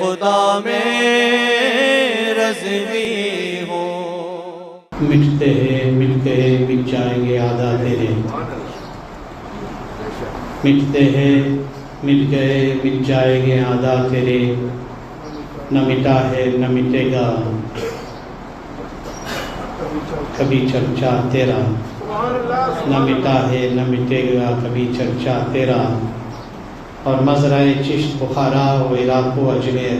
खुदा में रज़वी हो। मिटते हैं मिलके मिट जाएंगे आधा तेरे, मिटते हैं मिट गए मिट जाएंगे आधा तेरे, न मिटा है न मिटेगा कभी चर्चा तेरा, न मिटा है न मिटेगा कभी चर्चा तेरा। और मज़राए चिश्त बुखारा व इराक़ व अजमेर,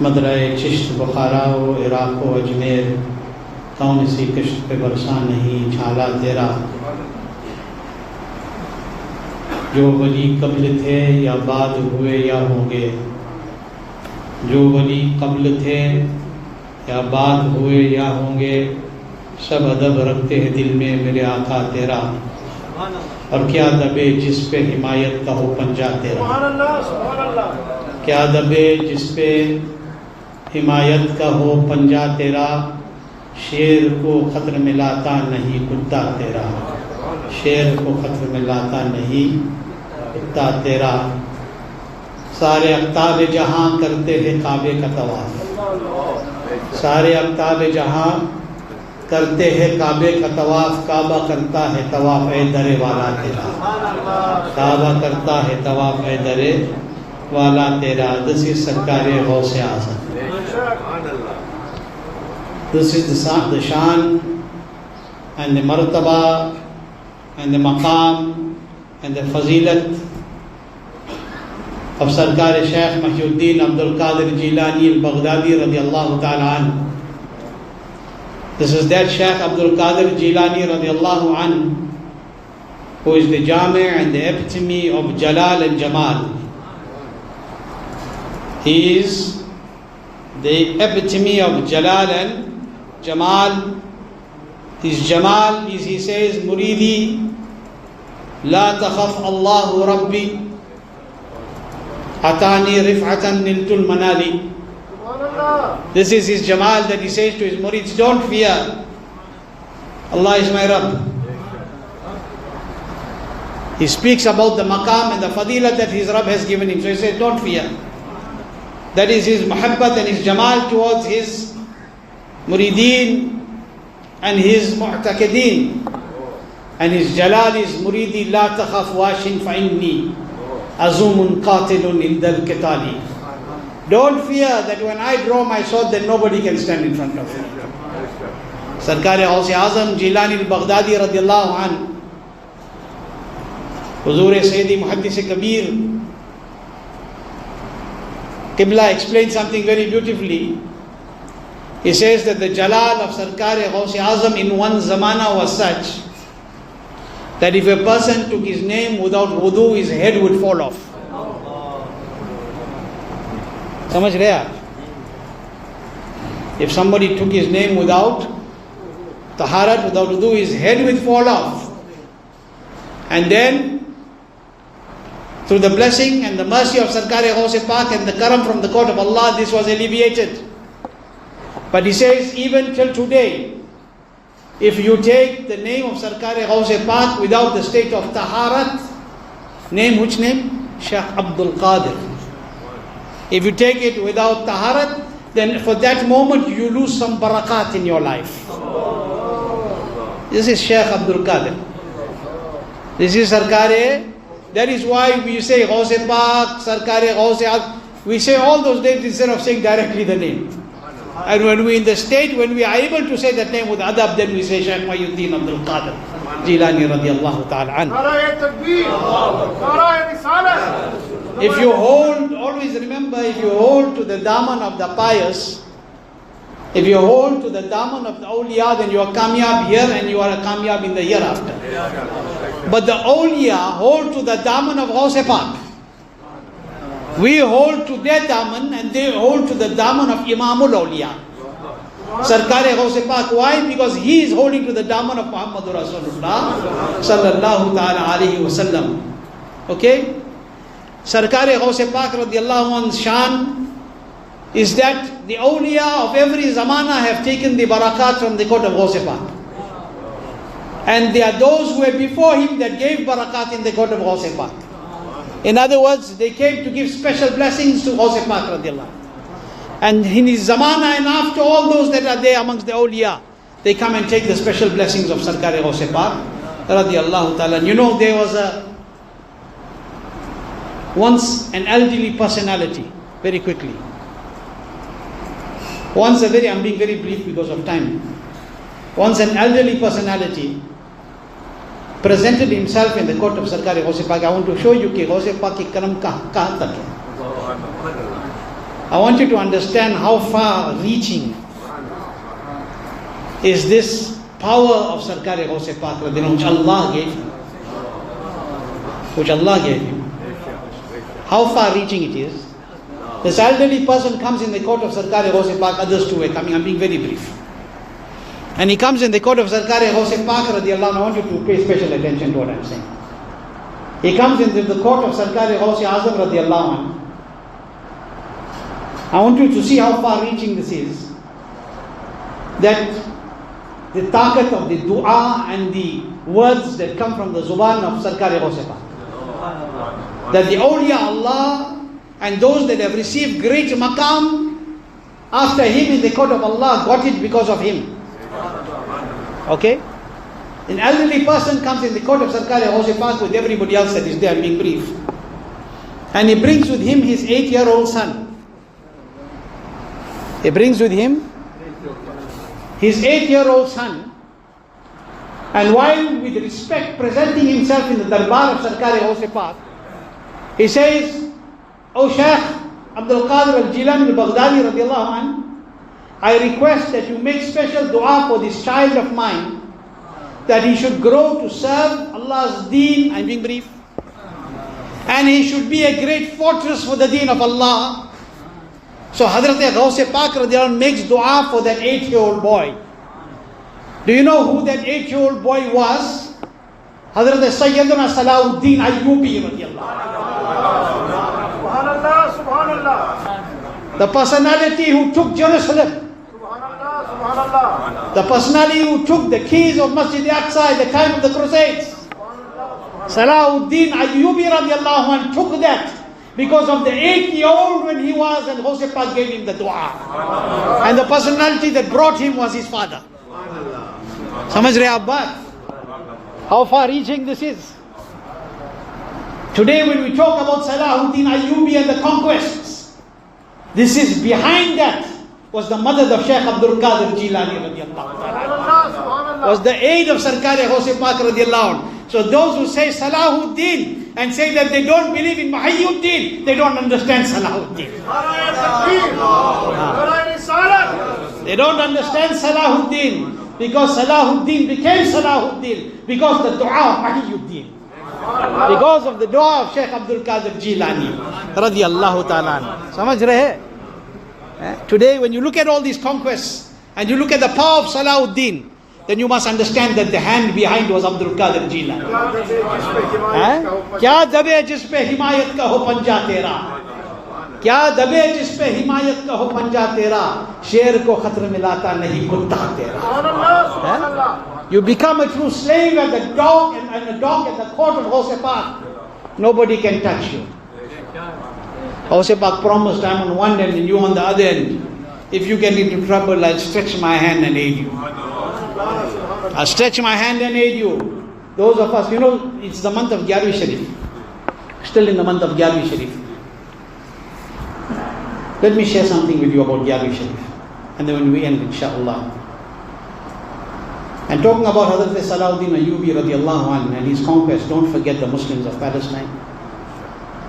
मज़राए चिश्त बुखारा व इराक़ व अजमेर, कौन सी कश्त पे बरसा नहीं झाला तेरा। जो वली कब्ल थे या बाद हुए या होंगे, जो वली कब्ल थे या बाद हुए या होंगे, सब अदब रखते हैं दिल में मेरे आका तेरा। और क्या दबे जिस पे हिमायत का हो पंजा तेरा, क्या दबे जिस पे हिमायत का हो पंजा तेरा। शेर को खतर में लाता नहीं कुत्ता तेरा, शेर को खतर में लाता नहीं कुत्ता तेरा। सारे अफ्ताब जहां करते हैं काबे का तवाफ, सारे अफ्ताब जहां करते हैं काबे का तवाफ, काबा करता है तवाफ ए दरे वाला तेरा, काबा करता है तवाफ ए दरे वाला तेरा। दिस इज सरकार गौसे आज़म, this is the shan and the martaba and the maqam and the fazilat of Sarkar Shaykh Muhyiddin Abdul Qadir Jilani Al-Baghdadi radiyallahu ta'ala anhu. This is that Shaykh Abdul Qadir Jilani radiyallahu anhu who is the Jami' and the epitome of Jalal and Jamal. He is the epitome of Jalal and Jamal. His Jamal is, he says, Muridi La takhaf Allahu Rabbi Atani rif'atan niltul manali. This is his Jamal that he says to his murids, don't fear, Allah is my Rabb. He speaks about the maqam and the fadilah that his Rabb has given him. So he says, don't fear. That is his muhabbat and his Jamal towards his murideen and his mu'taqideen. And his Jalal is Muridi La takhaf washin fa'inni azumun qatilun indal qitali. Don't fear that when I draw my sword then nobody can stand in front of me. Sarkar Ghaus Azam Jilani Al-Baghdadi radiyallahu anhu, Huzur Sayyidi Muhaddis Kabir Qibla explains something very beautifully. He says that the Jalal of Sarkar Ghaus Azam in one zamana was such that if a person took his name without wudu, his head would fall off. समझ रहे आप? If somebody took his name without taharat, without wudu, his head would fall off. And then through the blessing and the mercy of Sarkar Ghaus Pak and the karam from the court of Allah, this was alleviated. But he says even till today, if you take the name of Sarkar Ghaus Pak without the state of taharat, name, which name? Shaykh Abdul Qadir. If you take it without taharat, then for that moment you lose some barakat in your life. This is Shaykh Abdul Qadir. This is Sarkar. That is why we say Ghaus Pak, Sarkar Ghaus Azam. We say all those names instead of saying directly the name. And when we in the state, when we are able to say that name with adab, then we say Shaykh Muhyiddin Abdul Qadir Jilani radiyallahu ta'ala anhu. If you hold, always remember, if you hold to the daman of the pious, if you hold to the daman of the awliya, then you are kamyab here and you are a kamyab in the hereafter. But the awliya hold to the daman of Ghaus Pak. We hold to their daman and they hold to the daman of Imamul Awliya, Sarkar Ghaus Pak. Why? Because he is holding to the daman of Muhammadur Rasulullah sallallahu ta'ala alayhi wa sallam. Okay? Sarkar Ghaus Pak radiyallahu anhu's shan is that the awliya of every zamana have taken the barakat from the court of Ghaus Pak. And there are those who were before him that gave barakat in the court of Ghaus Pak. In other words, they came to give special blessings to Ghaus Pak radiallahu anhu. And in his zamana and after, all those that are there amongst the awliya, they come and take the special blessings of Sarkar Ghaus Pak radiallahu ta'ala. You know, there was once an elderly personality, very quickly. I'm being very brief because of time. Once an elderly personality presented himself in the court of Sarkar Ghaus Pak. I want to show you कि Ghaus Pak की करम कहाँ तक है. I want you to understand how far reaching is this power of Sarkar Ghaus Pak which Allah gave him. Which Allah gave him. How far reaching it is. This elderly person comes in the court of Sarkar Ghaus Pak, others too are coming. I'm being very brief. And he comes in the court of Sarkar Ghaus Pak radiallahu anhu. I want you to pay special attention to what I'm saying. He comes into the court of Sarkar Ghaus Azam radiallahu anhu. I want you to see how far reaching this is. That the taqat of the dua and the words that come from the zuban of Sarkar Ghaus Pak. That the awliya Allah and those that have received great maqam after him in the court of Allah got it because of him. Okay? An elderly person comes in the court of Sarkar Ghaus Pak with everybody else that is there, being brief. And he brings with him his 8-year-old son. He brings with him his 8-year-old son. And while with respect presenting himself in the darbar of Sarkar Ghaus Pak, he says, O Shaykh Abdul Qadir al-Jilani al-Baghdadi radiallahu anhu, I request that you make special dua for this child of mine, that he should grow to serve Allah's deen, I'm being brief, and he should be a great fortress for the deen of Allah. So Hazrat Ghaus Pak radiallahu anhu makes dua for that 8-year-old boy. Do you know who that 8-year-old boy was? Hazrat Sayyidina Salahud'een Ayyubi radiallahu anhu. The personality who took Jerusalem. The personality who took the keys of Masjid Aqsa at the time of the Crusades. Salahud'een Ayyubi radiallahu anhu took that because of the 8-year-old when he was, and Ghaus Pak gave him the dua. And the personality that brought him was his father. Samajh rahe aap baat? How far reaching this is. Today when we talk about Salahud'een Ayyubi and the conquests, this is behind that was the mother of Shaykh Abdul Qadir Jilani radiallahu ta'ala. Was the aid of Sarkar Ghaus Pak radiallahu anhu. So those who say Salahud'een and say that they don't believe in Muhyiddin, they don't understand Salahud'een. They don't understand Salahud'een, because Salahud'een became Salahud'een because the dua of Muhyiddin. Because of the dua of Shaykh Abdul Qadir Jilani radiallahu ta'ala. Samajh rahe? Today when you look at all these conquests and you look at the power of Salahud'een, then you must understand that the hand behind was Abdul Qadir Jilani. Kya dabe jis pe himayat ka ho panja tera. Kya dabe jis pe himayat ka ho panja tera. Sher ko khatra milata nahi kutta tera. You become a true slave and a dog at the court of Ghaus Pak. Nobody can touch you. Ghaus Pak promised, I'm on one end and you on the other end. If you get into trouble, I'll stretch my hand and aid you. I'll stretch my hand and aid you. Those of us, you know, it's the month of Gyarvi Sharif. Still in the month of Gyarvi Sharif. Let me share something with you about Gyarvi Sharif. And then when we end, inshallah. And talking about Hazrat Salahud'een Ayyubi radiallahu anhu and his conquest, don't forget the Muslims of Palestine.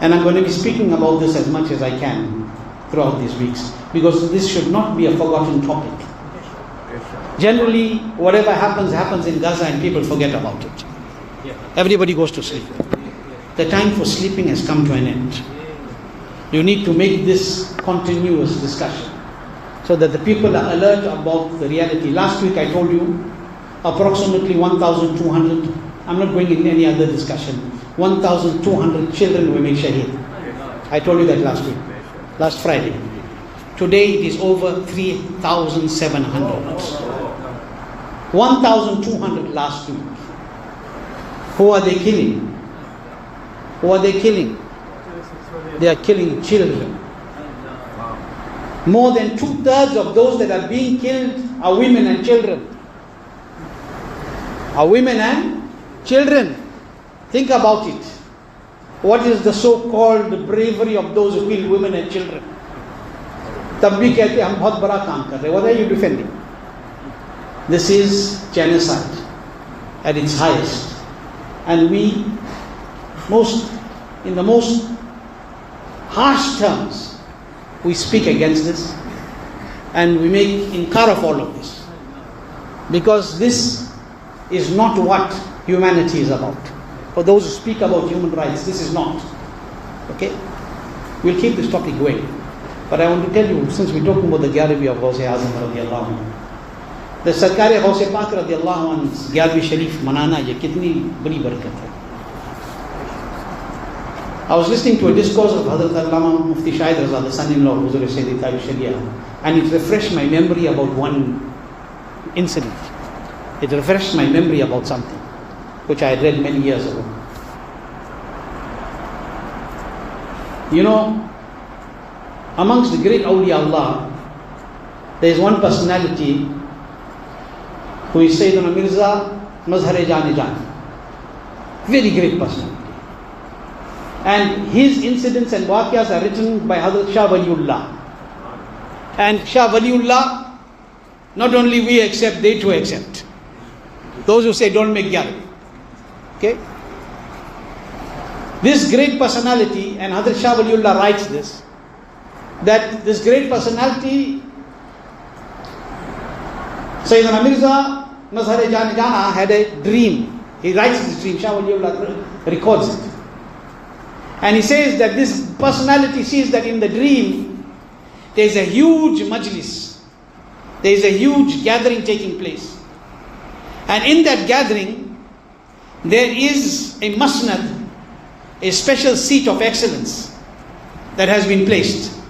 And I'm going to be speaking about this as much as I can throughout these weeks, because this should not be a forgotten topic. Generally, whatever happens in Gaza and people forget about it. Everybody goes to sleep. The time for sleeping has come to an end. You need to make this continuous discussion so that the people are alert about the reality. Last week I told you approximately 1,200, I'm not going in any other discussion, 1,200 children were made shaheed. I told you that last week, last Friday. Today it is over 3,700. 1,200 last week. Who are they killing? Who are they killing? They are killing children. More than 2/3 of those that are being killed are women and children. Are women and children. Think about it. What is the so-called bravery of those who kill women and children? तब भी कहते हम बहुत बड़ा काम कर रहे हैं. What are you defending? This is genocide at its highest. And we, in the most harsh terms, we speak against this and we make inkar of all of this. Because this is not what humanity is about. For those who speak about human rights, this is not. Okay? We'll keep this topic going. But I want to tell you, since we're talking about the Garbi of Ghaus-e Azam radiallahu anhu, the Sarkar-e Ghaus-e Pak radiallahu anhu's Garbi Sharif manana, ye kitni badi barakat hai. I was listening to a discourse of Hazrat Allama Mufti Afthab, the son-in-law of Huzur Sayyidi Taib Sharia, and it refreshed my memory about one incident. It refreshed my memory about something which I had read many years ago. You know, amongst the great awliya Allah, there is one personality who is Sayyidina Mirza Mazhar-e-Jan-e-Jan. Very great personality. And his incidents and waqiyas are written by Hazrat Shah Waliullah. And Shah Waliullah, not only we accept, they too accept. Those who say don't make gyal. Okay? This great personality, and Hazrat Shah Waliullah writes this, that this great personality, Sayyidina Mirza Mazhar-e-Jan-e-Jan had a dream. He writes this dream, Shah Waliullah records it. And he says that this personality sees that in the dream, there is a huge majlis. There is a huge gathering taking place. And in that gathering, there is a masnad, a special seat of excellence that has been placed.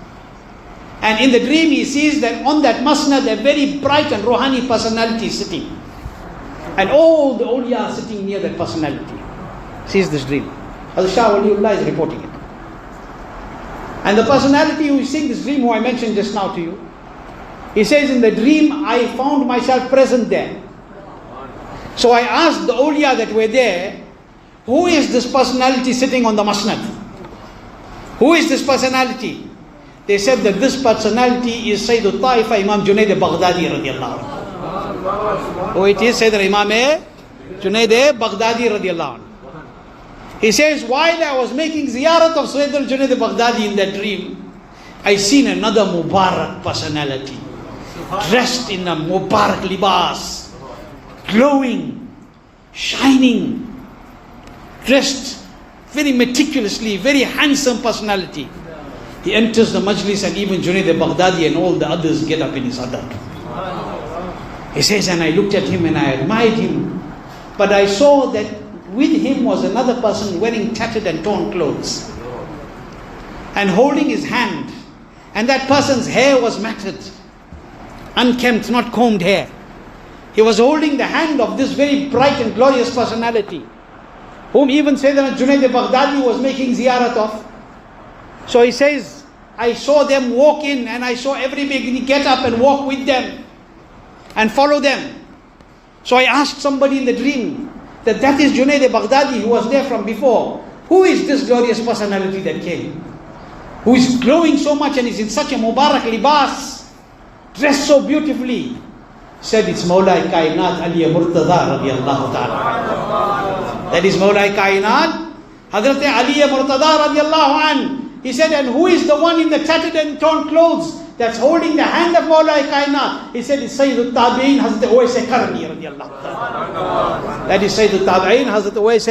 And in the dream, he sees that on that masnad, a very bright and rohani personality is sitting. And all the awliya are sitting near that personality. Sees this dream. Hazrat Shah Waliullah is reporting it. And the personality who is seeing this dream, who I mentioned just now to you, he says, in the dream, I found myself present there. So I asked the awliya that were there, who is this personality sitting on the masnad? Who is this personality? They said that this personality is Sayyidul Taifa Imam Junaid Baghdadi radiallahu anhu. Oh, it is Sayyid Imam Junaid Baghdadi radiallahu anhu. He says, while I was making ziyarat of Sayyid al-Junaid Baghdadi in that dream, I seen another Mubarak personality, dressed in a Mubarak libas, glowing, shining, dressed very meticulously, very handsome personality. He enters the majlis and even Junaid al-Baghdadi and all the others get up in his adab. He says, and I looked at him and I admired him, but I saw that with him was another person wearing tattered and torn clothes and holding his hand, and that person's hair was matted, unkempt, not combed hair. He was holding the hand of this very bright and glorious personality, whom even Sayyidina Junaid al-Baghdadi was making ziyarat of. So he says, I saw them walk in and I saw everybody get up and walk with them and follow them. So I asked somebody in the dream that is Junaid al-Baghdadi who was there from before. Who is this glorious personality that came? Who is glowing so much and is in such a Mubarak libas, dressed so beautifully? Said, it's Mawla Kainat Ali Murtada radiallahu ta'ala. That is Mawla Kainat, Hazrat Ali Murtada radiallahu anhu. He said, and who is the one in the tattered and torn clothes that's holding the hand of Mawla Kainat? He said, it's Sayyidul Tabi'in, Hazrat Uwais Karni radiallahu ta'ala. That is Sayyidul Tabi'in, Hazrat Uwais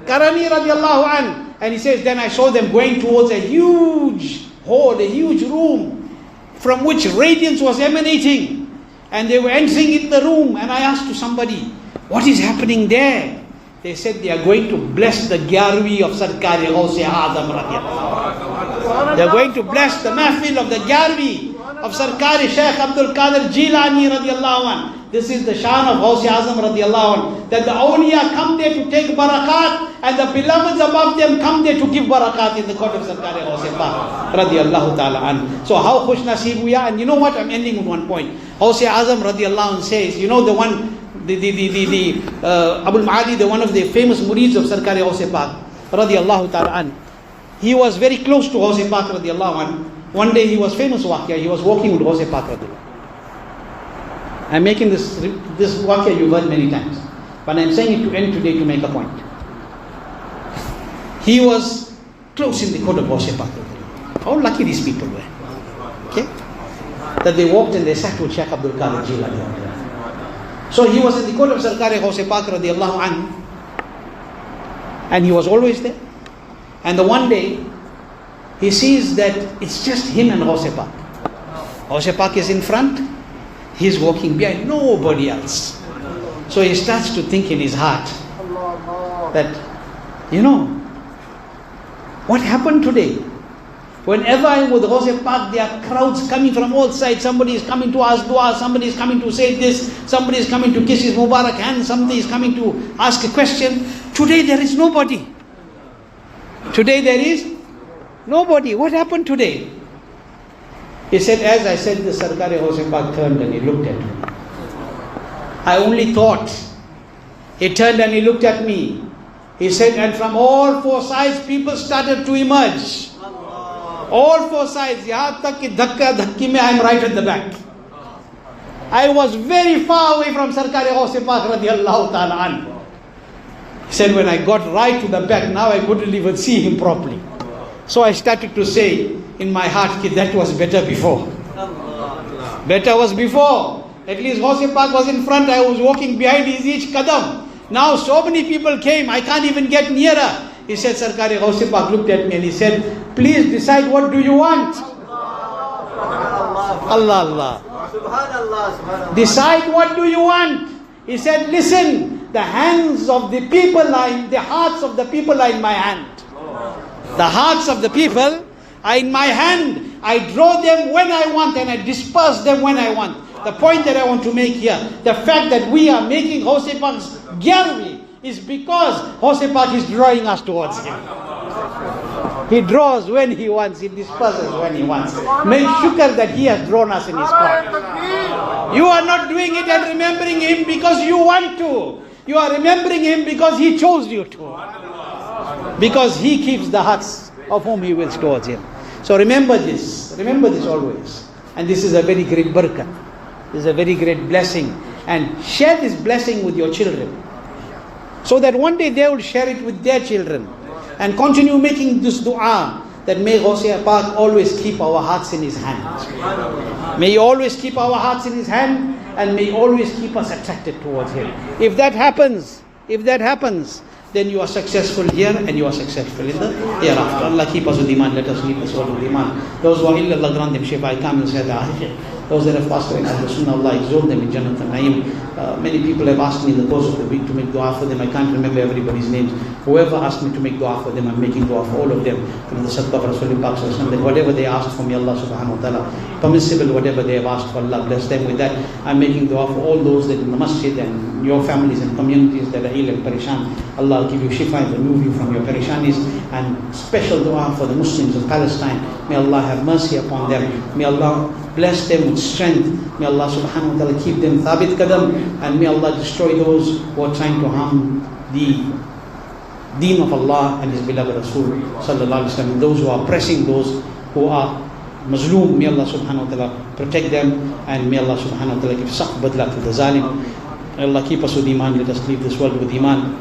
Karni radiallahu anhu. And he says, then I saw them going towards a huge hall, a huge room, from which radiance was emanating. And they were entering in the room, and I asked to somebody, what is happening there? They said they are going to bless the Gyarwi of Sarkar-e Ghaus-e Azam radiallahu. They are going to bless the mahfil of the Gyarwi of Sarkar-e Shaykh Abdul Qadir Jilani radiallahu anh. This is the shan of Ghaus Azam radiallahu anhu, that the awliya come there to take barakat, and the beloveds above them come there to give barakat in the court of Sarkar Ghaus Pak radiallahu ta'ala anhu. So how khush nasib we are. And you know what, I'm ending with one point. Ghaus Azam radiallahu anhu says, you know the one, Abul Ma'ali, the one of the famous murids of Sarkar Ghaus Pak radiallahu ta'ala anhu. He was very close to Ghaus Pak radiallahu anhu. One day he was famous waqia, he was walking with Ghaus Pak radiallahu. I'm making this waqia you've heard many times, but I'm saying it to end today to make a point. He was close in the court of Ghaus Pak. How lucky these people were. Okay? That they walked and they sat with Shaykh Abdul Qadir Jilani. So he was in the court of Sarkar Ghaus Pak radiallahu anhu, and he was always there. And the one day, he sees that it's just him and Ghaus Pak. Ghaus Pak is in front, he's walking behind, nobody else. So he starts to think in his heart that, you know, what happened today? Whenever I'm with Ghaus Pak, there are crowds coming from all sides. Somebody is coming to ask dua, somebody is coming to say this, somebody is coming to kiss his Mubarak hand, somebody is coming to ask a question. Today there is nobody. Today there is nobody. What happened today? He said, as I said, the Sarkar Ghaus Pak turned and he looked at me. I only thought. He turned and he looked at me. He said, and from all four sides people started to emerge. All four sides. Yahan tak ki dhakka dhakki mein I am right at the back. I was very far away from Sarkar Ghaus Pak radiallahu ta'ala anhu. He said, when I got right to the back, now I couldn't even see him properly. So I started to say in my heart, that was better before. Better was before. At least Ghaus Pak was in front, I was walking behind his each qadam. Now so many people came, I can't even get nearer. He said, Sarkar Ghaus Pak looked at me and he said, please decide what do you want. Allah Allah. Decide what do you want. He said, listen, the hands of the people are in, the hearts of the people are in my hand. The hearts of the people are in my hand. I draw them when I want and I disperse them when I want. The point that I want to make here, the fact that we are making Ghaus Pak's gallery is because Ghaus Pak is drawing us towards him. He draws when he wants, he disperses when he wants. Make shukr that he has drawn us in his court. You are not doing it and remembering him because you want to. You are remembering him because he chose you to. Because he keeps the hearts of whom he wills towards him. So remember this always. And this is a very great barakah. This is a very great blessing. And share this blessing with your children. So that one day they will share it with their children. And continue making this dua that may Ghaus Pak always keep our hearts in his hand. May he always keep our hearts in his hand and may he always keep us attracted towards him. If that happens, then you are successful here and you are successful in the hereafter. Allah keep us with iman, let us keep us all with iman. Those who are ill, Allah grant them shifa, kamil, sayyidah. Those that have passed away in Ahlul Sunnah, Allah exalt them in Jannat al-Naim. Many people have asked me in the course of the week to make dua for them. I can't remember everybody's names. Whoever asked me to make dua for them, I'm making dua for all of them. From the sadaqah of Rasulullah Pak, that whatever they asked from me, Allah subhanahu wa ta'ala, permissible whatever they have asked for, Allah bless them with that. I'm making dua for all those that in the masjid and your families and communities that are ill and parishan. Allah will give you shifa and remove you from your parishanis. And special dua for the Muslims of Palestine. May Allah have mercy upon them. May Allah bless them with strength. May Allah subhanahu wa ta'ala keep them thabit qadam, and may Allah destroy those who are trying to harm the deen of Allah and His beloved Rasul sallallahu alaihi wasallam. Those who are oppressing those who are mazloom, may Allah subhanahu wa ta'ala protect them, and may Allah subhanahu wa ta'ala give saqt badla to the zalim. May Allah keep us with iman, let us leave this world with iman.